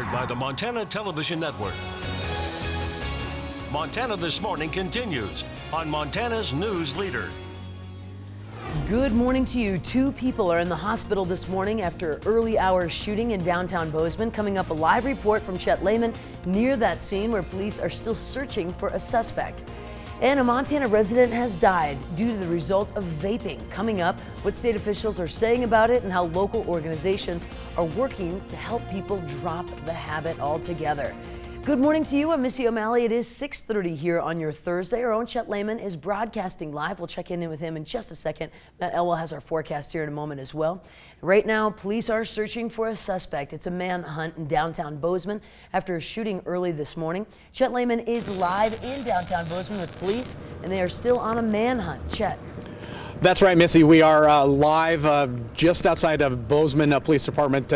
Powered by the Montana Television Network. Montana This Morning continues on Montana's News Leader. Good morning to you. 2 people are in the hospital this morning after early hour shooting in downtown Bozeman. Coming up, a live report from Chet Lehman near that scene where police are still searching for a suspect. And a Montana resident has died due to the result of vaping. Coming up, what state officials are saying about it and how local organizations are working to help people drop the habit altogether. Good morning to you. I'm Missy O'Malley. It is 6:30 here on your Thursday. Our own Chet Lehman is broadcasting live. We'll check in with him in just a second. Matt Elwell has our forecast here in a moment as well. Right now, police are searching for a suspect. It's a manhunt in downtown Bozeman after a shooting early this morning. Chet Lehman is live in downtown Bozeman with police, and they are still on a manhunt. Chet. That's right, Missy. We are live just outside of Bozeman Police Department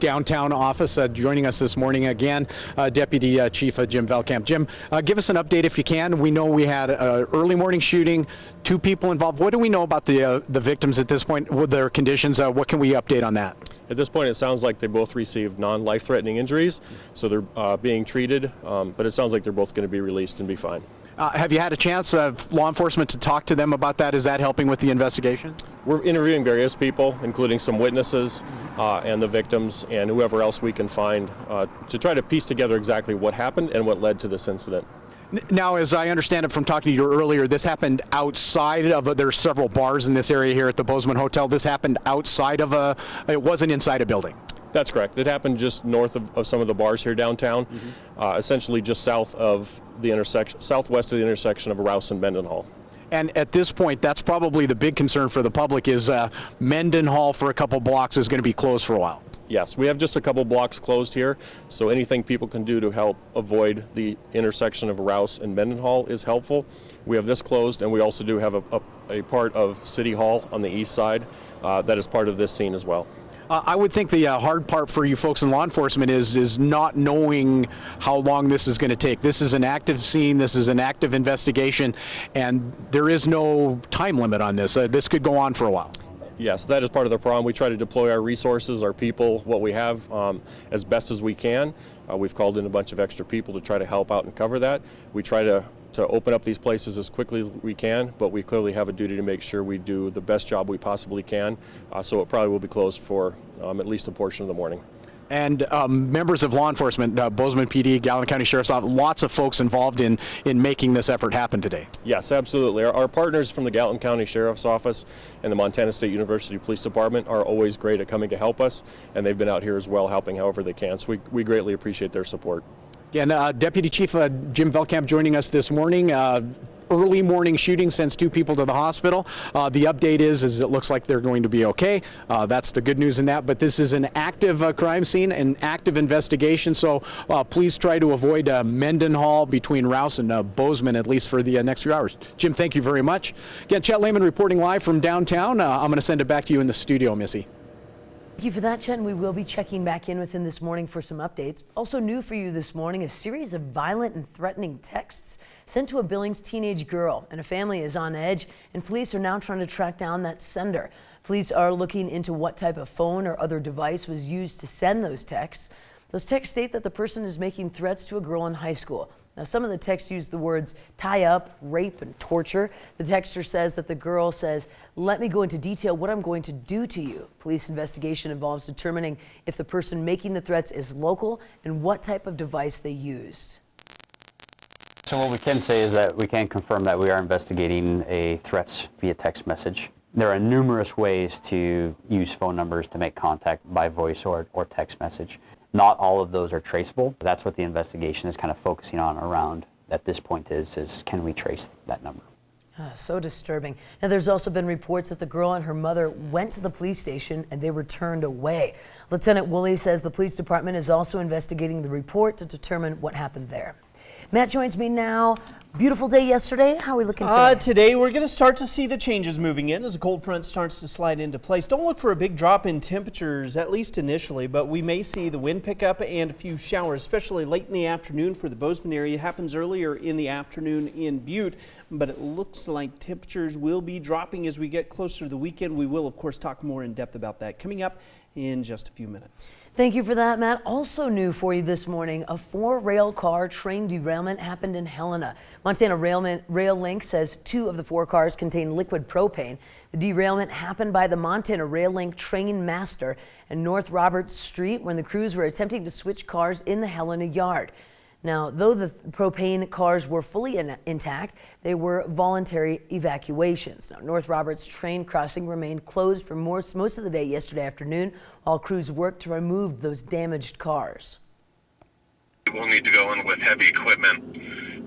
downtown office. Joining us this morning again, Deputy Chief Jim Velkamp. Jim, give us an update if you can. We know we had an early morning shooting, 2 people involved. What do we know about the victims at this point, with their conditions? What can we update on that? At this point, it sounds like they both received non-life-threatening injuries, so they're being treated, but it sounds like they're both going to be released and be fine. Have you had a chance of law enforcement to talk to them about that? Is that helping with the investigation? We're interviewing various people, including some witnesses and the victims and whoever else we can find to try to piece together exactly what happened and what led to this incident. Now, as I understand it from talking to you earlier, this happened outside of, there's several bars in this area here at the Bozeman Hotel. This happened outside of it wasn't inside a building. That's correct. It happened just north of some of the bars here downtown, essentially just southwest of the intersection of Rouse and Mendenhall. And at this point, that's probably the big concern for the public is Mendenhall for a couple blocks is going to be closed for a while. Yes, we have just a couple blocks closed here, so anything people can do to help avoid the intersection of Rouse and Mendenhall is helpful. We have this closed, and we also do have a part of City Hall on the east side that is part of this scene as well. I would think the hard part for you folks in law enforcement is not knowing how long this is going to take. This is an active scene, this is an active investigation, and there is no time limit on this. This could go on for a while. Yes, that is part of the problem. We try to deploy our resources, our people, what we have as best as we can. We've called in a bunch of extra people to try to help out and cover that. We try to open up these places as quickly as we can, but we clearly have a duty to make sure we do the best job we possibly can. So it probably will be closed for at least a portion of the morning. And members of law enforcement, Bozeman PD, Gallatin County Sheriff's Office, lots of folks involved in making this effort happen today. Yes, absolutely. Our partners from the Gallatin County Sheriff's Office and the Montana State University Police Department are always great at coming to help us, and they've been out here as well helping however they can. So we greatly appreciate their support. Again, Deputy Chief Jim Velkamp joining us this morning. Early morning shooting sends 2 people to the hospital. The update is it looks like they're going to be okay. That's the good news in that. But this is an active crime scene, an active investigation. So please try to avoid Mendenhall between Rouse and Bozeman, at least for the next few hours. Jim, thank you very much. Again, Chet Lehman reporting live from downtown. I'm going to send it back to you in the studio, Missy. Thank you for that, Chet, and we will be checking back in with him this morning for some updates. Also new for you this morning, a series of violent and threatening texts sent to a Billings teenage girl, and a family is on edge, and police are now trying to track down that sender. Police are looking into what type of phone or other device was used to send those texts. Those texts state that the person is making threats to a girl in high school. Now, some of the texts use the words tie up, rape, and torture. The texter says that the girl says, "Let me go into detail what I'm going to do to you." Police investigation involves determining if the person making the threats is local and what type of device they used. So what we can say is that we can confirm that we are investigating a threats via text message. There are numerous ways to use phone numbers to make contact by voice or text message. Not all of those are traceable. That's what the investigation is kind of focusing on around at this point is can we trace that number? So disturbing. Now, there's also been reports that the girl and her mother went to the police station and they were turned away. Lieutenant Woolley says the police department is also investigating the report to determine what happened there. Matt joins me now. Beautiful day yesterday. How are we looking today? Today we're going to start to see the changes moving in as a cold front starts to slide into place. Don't look for a big drop in temperatures, at least initially, but we may see the wind pick up and a few showers, especially late in the afternoon for the Bozeman area. It happens earlier in the afternoon in Butte, but it looks like temperatures will be dropping as we get closer to the weekend. We will, of course, talk more in depth about that coming up in just a few minutes. Thank you for that, Matt. Also new for you this morning, a 4-rail car train derailment happened in Helena. Montana Rail Link says 2 of the 4 cars contain liquid propane. The derailment happened by the Montana Rail Link train master and North Roberts Street when the crews were attempting to switch cars in the Helena yard. Now, though the propane cars were fully intact, they were voluntary evacuations. Now, North Roberts train crossing remained closed for most of the day yesterday afternoon while crews worked to remove those damaged cars. We'll need to go in with heavy equipment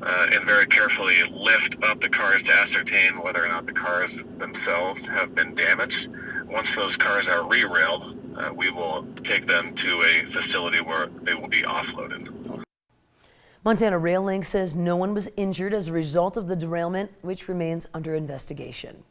and very carefully lift up the cars to ascertain whether or not the cars themselves have been damaged. Once those cars are re-railed, we will take them to a facility where they will be offloaded. Montana Rail Link says no one was injured as a result of the derailment, which remains under investigation.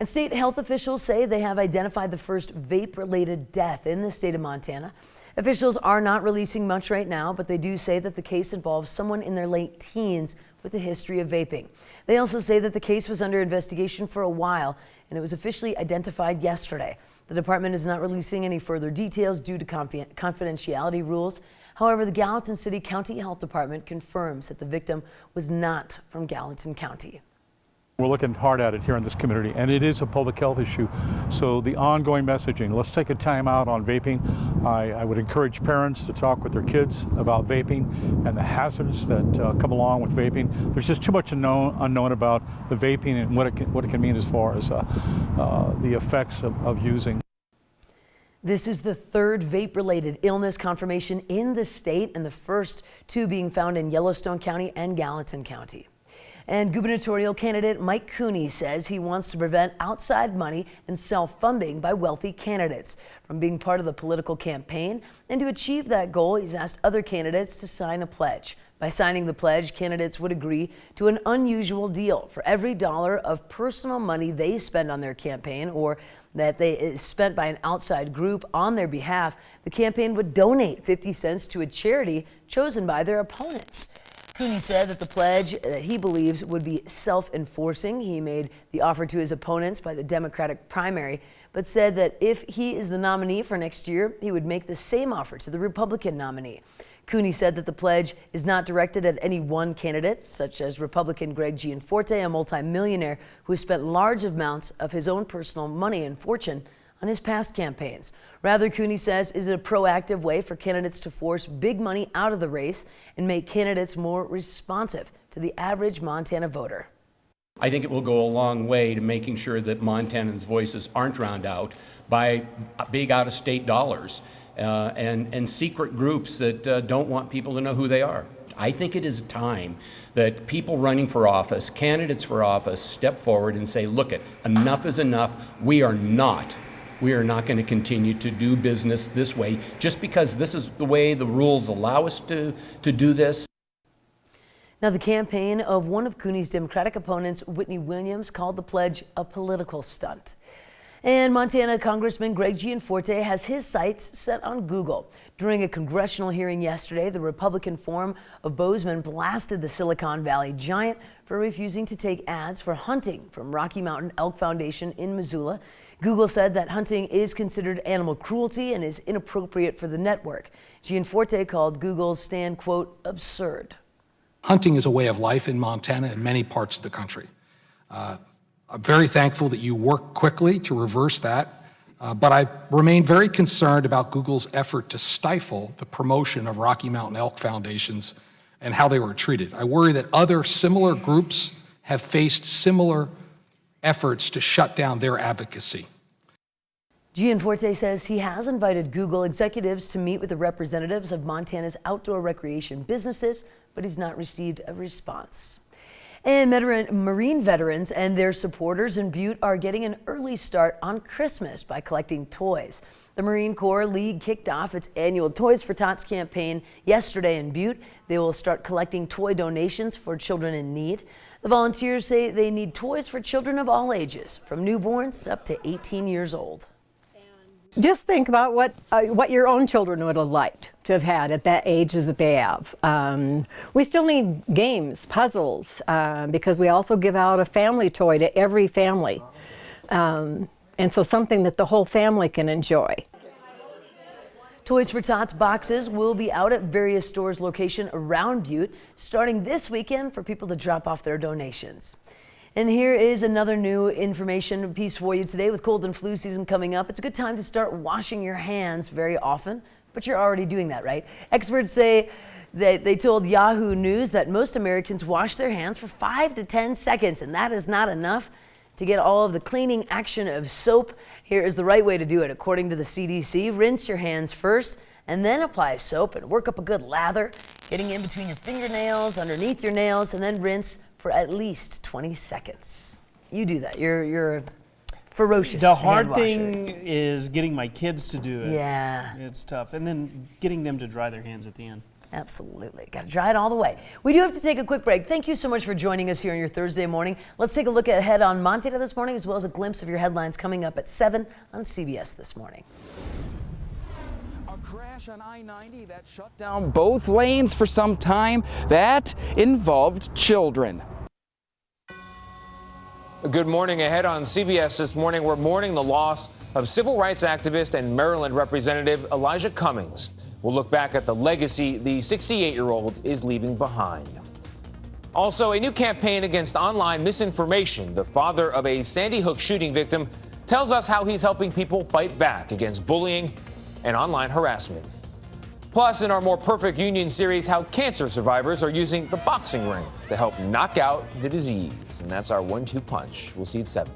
And state health officials say they have identified the first vape-related death in the state of Montana. Officials are not releasing much right now, but they do say that the case involves someone in their late teens with a history of vaping. They also say that the case was under investigation for a while, and it was officially identified yesterday. The department is not releasing any further details due to confidentiality rules. However, the Gallatin City County Health Department confirms that the victim was not from Gallatin County. We're looking hard at it here in this community, and it is a public health issue. So the ongoing messaging, let's take a time out on vaping. I would encourage parents to talk with their kids about vaping and the hazards that come along with vaping. There's just too much unknown about the vaping and what it can mean as far as the effects of using. This is the 3rd vape-related illness confirmation in the state, and the first 2 being found in Yellowstone County and Gallatin County. And gubernatorial candidate Mike Cooneys says he wants to prevent outside money and self-funding by wealthy candidates from being part of the political campaign. And to achieve that goal, he's asked other candidates to sign a pledge. By signing the pledge, candidates would agree to an unusual deal. For every $1 of personal money they spend on their campaign or that is spent by an outside group on their behalf, the campaign would donate 50 cents to a charity chosen by their opponents. Cooneys said that the pledge that he believes would be self-enforcing. He made the offer to his opponents by the Democratic primary, but said that if he is the nominee for next year, he would make the same offer to the Republican nominee. Cooneys said that the pledge is not directed at any one candidate, such as Republican Greg Gianforte, a multimillionaire who has spent large amounts of his own personal money and fortune on his past campaigns. Rather, Cooneys says, is it a proactive way for candidates to force big money out of the race and make candidates more responsive to the average Montana voter. I think it will go a long way to making sure that Montanans' voices aren't drowned out by big out-of-state dollars and secret groups that don't want people to know who they are. I think it is time that people running for office, candidates for office, step forward and say, look, enough is enough. We are not going to continue to do business this way just because this is the way the rules allow us to do this. Now, the campaign of one of Cooneys' Democratic opponents, Whitney Williams, called the pledge a political stunt. And Montana Congressman Greg Gianforte has his sights set on Google. During a congressional hearing yesterday, the Republican form of Bozeman blasted the Silicon Valley giant for refusing to take ads for hunting from Rocky Mountain Elk Foundation in Missoula. Google said that hunting is considered animal cruelty and is inappropriate for the network. Gianforte called Google's stand, quote, absurd. Hunting is a way of life in Montana and many parts of the country. I'm very thankful that you worked quickly to reverse that, but I remain very concerned about Google's effort to stifle the promotion of Rocky Mountain Elk Foundations and how they were treated. I worry that other similar groups have faced similar efforts to shut down their advocacy. Gianforte says he has invited Google executives to meet with the representatives of Montana's outdoor recreation businesses, but he's not received a response. And Marine veterans and their supporters in Butte are getting an early start on Christmas by collecting toys. The Marine Corps League kicked off its annual Toys for Tots campaign yesterday in Butte. They will start collecting toy donations for children in need. The volunteers say they need toys for children of all ages, from newborns up to 18 years old. Just think about what your own children would have liked to have had at that age that they have. We still need games, puzzles, because we also give out a family toy to every family. And so something that the whole family can enjoy. Toys for Tots boxes will be out at various stores location around Butte starting this weekend for people to drop off their donations. And here is another new information piece for you today. With cold and flu season coming up, it's a good time to start washing your hands very often, but you're already doing that, right? Experts say that they told Yahoo News that most Americans wash their hands for 5 to 10 seconds, and that is not enough to get all of the cleaning action of soap. Here is the right way to do it. According to the CDC, rinse your hands first and then apply soap and work up a good lather, getting in between your fingernails, underneath your nails, and then rinse for at least 20 seconds. You do that. You're a ferocious The hard hand washer. thing is getting my kids to do it. Yeah. It's tough. And then getting them to dry their hands at the end. Absolutely. Got to dry it all the way. We do have to take a quick break. Thank you so much for joining us here on your Thursday morning. Let's take a look ahead on Montana this morning, as well as a glimpse of your headlines coming up at 7 on CBS this morning. A crash on I-90 that shut down both lanes for some time. That involved children. Good morning. Ahead on CBS this morning, we're mourning the loss of civil rights activist and Maryland Representative Elijah Cummings. We'll look back at the legacy the 68-year-old is leaving behind. Also, a new campaign against online misinformation. The father of a Sandy Hook shooting victim tells us how he's helping people fight back against bullying and online harassment. Plus, in our More Perfect Union series, how cancer survivors are using the boxing ring to help knock out the disease. And that's our 1-2 punch. We'll see you at 7.